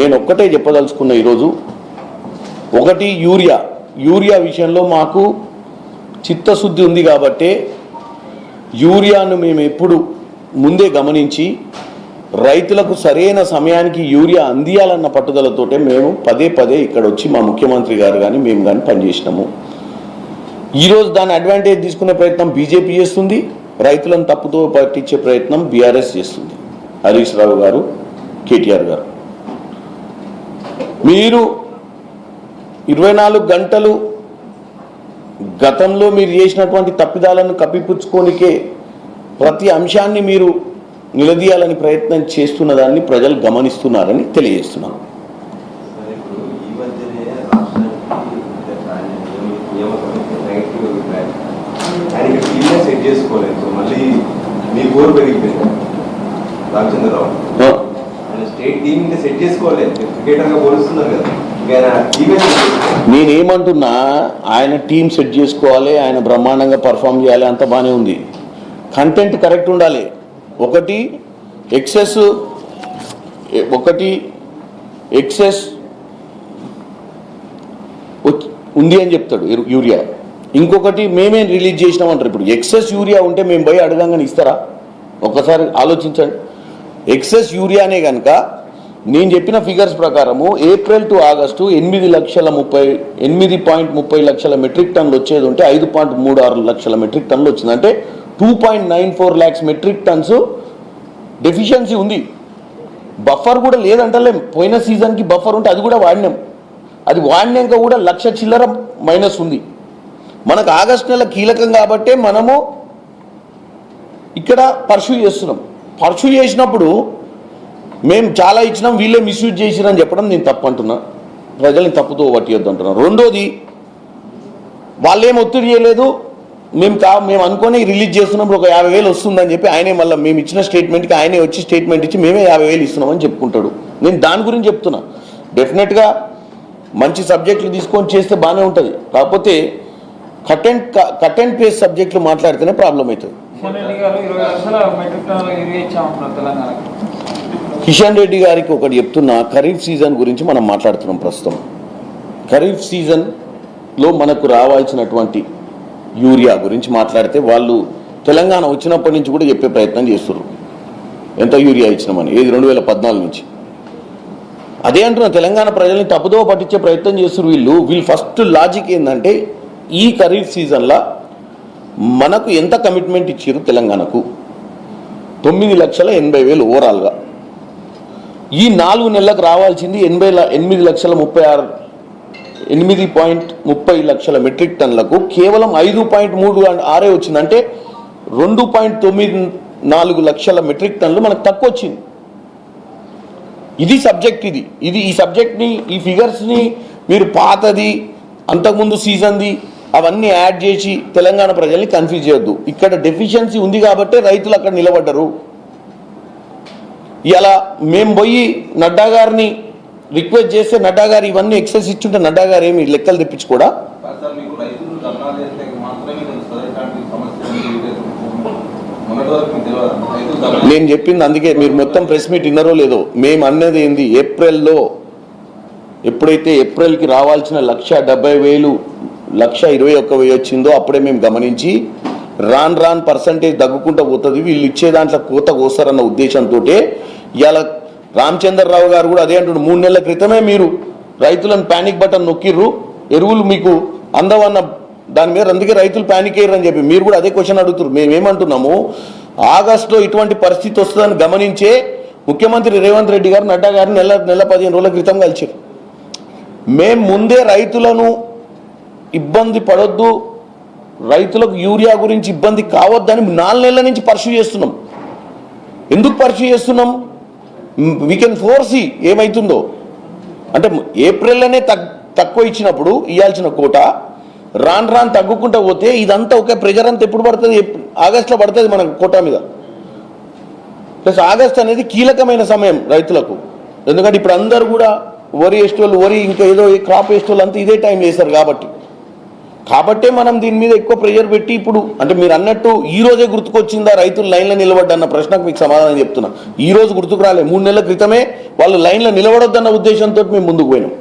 నేను ఒక్కటే చెప్పదలుచుకున్న ఈరోజు, ఒకటి యూరియా విషయంలో మాకు చిత్తశుద్ధి ఉంది కాబట్టే యూరియాను మేము ఎప్పుడు ముందే గమనించి రైతులకు సరైన సమయానికి యూరియా అందియాలన్న పట్టుదలతోటే మేము పదే ఇక్కడ వచ్చి మా ముఖ్యమంత్రి గారు కానీ మేము కానీ పనిచేసినాము. ఈరోజు దాని అడ్వాంటేజ్ తీసుకునే ప్రయత్నం బీజేపీ చేస్తుంది, రైతులను తప్పుతో పట్టించే ప్రయత్నం బీఆర్ఎస్ చేస్తుంది. హరీష్ రావు గారు, కేటీఆర్ గారు, మీరు 24 గంటలు గతంలో మీరు చేసినటువంటి తప్పిదాలను కప్పిపుచ్చుకోనికే ప్రతి అంశాన్ని మీరు నిలదీయాలని ప్రయత్నం చేస్తున్న దాన్ని ప్రజలు గమనిస్తున్నారని తెలియజేస్తున్నాను. నేనేమంటున్నా, ఆయన టీం సెట్ చేసుకోవాలి, ఆయన బ్రహ్మాండంగా పర్ఫామ్ చేయాలి, అంత బాగానే ఉంది. కంటెంట్ కరెక్ట్ ఉండాలి. ఒకటి ఎక్సెస్ ఉంది అని చెప్తాడు యూరియా. ఇంకొకటి మేమే రిలీజ్ చేసినామంటారు. ఇప్పుడు ఎక్సెస్ యూరియా ఉంటే మేము పోయి అడగంగానే ఇస్తారా? ఒక్కసారి ఆలోచించండి. ఎక్సెస్ యూరియానే కనుక నేను చెప్పిన ఫిగర్స్ ప్రకారము ఏప్రిల్ టు ఆగస్టు 8.30 లక్షల మెట్రిక్ టన్నులు వచ్చేది ఉంటే 5.36 లక్షల మెట్రిక్ టన్నులు వచ్చింది. అంటే 2.94 lakhs మెట్రిక్ టన్స్ డెఫిషియన్సీ ఉంది. బఫర్ కూడా లేదంటలేం. పోయిన సీజన్కి బఫర్ ఉంటే అది కూడా వాడినాం. అది వాడినాక కూడా 1,00,000 చిల్లర మైనస్ ఉంది. మనకు ఆగస్టు నెల కీలకం కాబట్టే మనము ఇక్కడ పర్సూ చేస్తున్నాం. పర్సూ చేసినప్పుడు మేము చాలా ఇచ్చినాం, వీళ్ళే మిస్యూజ్ చేసిరని చెప్పడం నేను తప్పు అంటున్నా. ప్రజల్ని తప్పుతో పట్టియొద్దు అంటున్నాను. రెండోది, వాళ్ళేం ఒత్తిడి చేయలేదు, మేము అనుకొని రిలీజ్ చేస్తున్నప్పుడు ఒక 50,000 వస్తుందని చెప్పి ఆయనే మళ్ళీ మేము ఇచ్చిన స్టేట్మెంట్కి ఆయనే వచ్చి స్టేట్మెంట్ ఇచ్చి మేమే 50,000 ఇస్తున్నామని చెప్పుకుంటాడు. నేను దాని గురించి చెప్తున్నా. డెఫినెట్గా మంచి సబ్జెక్టులు తీసుకొని చేస్తే బాగానే ఉంటుంది. కాకపోతే కట్ అండ్ పేస్ట్ సబ్జెక్టులు మాట్లాడితేనే ప్రాబ్లం అవుతుంది. కిషన్ రెడ్డి గారికి ఒకటి చెప్తున్నా, ఖరీఫ్ సీజన్ గురించి మనం మాట్లాడుతున్నాం. ప్రస్తుతం ఖరీఫ్ సీజన్లో మనకు రావాల్సినటువంటి యూరియా గురించి మాట్లాడితే వాళ్ళు తెలంగాణ వచ్చినప్పటి నుంచి కూడా చెప్పే ప్రయత్నం చేస్తున్నారు ఎంత యూరియా ఇచ్చినామని. ఏది 2014 నుంచి. అదే అంటున్నా, తెలంగాణ ప్రజల్ని తప్పుదో పట్టించే ప్రయత్నం చేస్తున్నారు వీళ్ళు. ఫస్ట్ లాజిక్ ఏంటంటే, ఈ ఖరీఫ్ సీజన్లో మనకు ఎంత కమిట్మెంట్ ఇచ్చారు తెలంగాణకు? 9,80,000 ఓవరాల్గా. ఈ 4 నెలలకు రావాల్సింది 8.30 లక్షల మెట్రిక్ టన్నులకు కేవలం 5.36 వచ్చింది. అంటే 2.94 లక్షల మెట్రిక్ టన్నులు మనకు తక్కువ వచ్చింది. ఇది సబ్జెక్ట్. ఈ సబ్జెక్ట్ని, ఈ ఫిగర్స్ని మీరు పాతది, అంతకుముందు సీజన్ది అవన్నీ యాడ్ చేసి తెలంగాణ ప్రజల్ని కన్ఫ్యూజ్ చేయొద్దు. ఇక్కడ డెఫిషియన్సీ ఉంది కాబట్టే రైతులు అక్కడ నిలబడ్డరు. ఇలా మేము పోయి నడ్డా గారిని రిక్వెస్ట్ చేస్తే నడ్డా గారు ఇవన్నీ ఎక్సెస్ ఇచ్చుంటే నడ్డా గారు ఏమి లెక్కలు తెప్పించుకోడా? నేను చెప్పింది అందుకే మీరు మొత్తం ప్రెస్ మీట్ విన్నారో లేదో. మేము అన్నది ఏంది, ఏప్రిల్లో ఎప్పుడైతే ఏప్రిల్కి రావాల్సిన 1,70,000 1,21,000 వచ్చిందో అప్పుడే మేము గమనించి రాన్ పర్సంటేజ్ తగ్గుకుంటూ పోతుంది, వీళ్ళు ఇచ్చే దాంట్లో కోత కోస్తారన్న ఉద్దేశంతో ఇవాళ రామచంద్రరావు గారు కూడా అదే అంటున్నారు. 3 నెలల క్రితమే మీరు రైతులను ప్యానిక్ బటన్ నొక్కిర్రు, ఎరువులు మీకు అందవన్న దాని మీద, అందుకే రైతులు ప్యానిక్ అయ్యారు అని చెప్పి మీరు కూడా అదే క్వశ్చన్ అడుగుతారు. మేమేమంటున్నాము, ఆగస్టులో ఇటువంటి పరిస్థితి వస్తుందని గమనించే ముఖ్యమంత్రి రేవంత్ రెడ్డి గారు నడ్డా గారిని నెల 15 రోజుల క్రితం కలిసారు. మేము ముందే రైతులను ఇబ్బంది పడొద్దు, రైతులకు యూరియా గురించి ఇబ్బంది కావద్దని 4 నెలల నుంచి పర్సూ చేస్తున్నాం. ఎందుకు పర్సూ చేస్తున్నాం? వీ కెన్ ఫోర్సీ ఏమవుతుందో. అంటే ఏప్రిల్లోనే తక్కువ ఇచ్చినప్పుడు ఇవ్వాల్సిన కోట రాను తగ్గుకుంటూ పోతే ఇదంతా ఒక ప్రెజర్ అంతా ఎప్పుడు పడుతుంది? ఆగస్టులో పడుతుంది మన కోటా మీద. ప్లస్ ఆగస్ట్ అనేది కీలకమైన సమయం రైతులకు. ఎందుకంటే ఇప్పుడు అందరూ కూడా వరి వేసేటోళ్ళు, వరి ఇంకా ఏదో క్రాప్ వేసేటోళ్ళు అంతా ఇదే టైం చేస్తారు కాబట్టి కాబట్టే మనం దీని మీద ఎక్కువ ప్రెషర్ పెట్టి ఇప్పుడు అంటే మీరు అన్నట్టు ఈ రోజే గుర్తుకొచ్చిందా రైతులు లైన్లో నిలబడ్డన్న ప్రశ్నకు మీకు సమాధానం చెప్తున్నా. ఈ రోజు గుర్తుకు రాలే, 3 నెలల క్రితమే వాళ్ళు లైన్లో నిలబడొద్దన్న ఉద్దేశంతో మేము ముందుకు పోయినాం.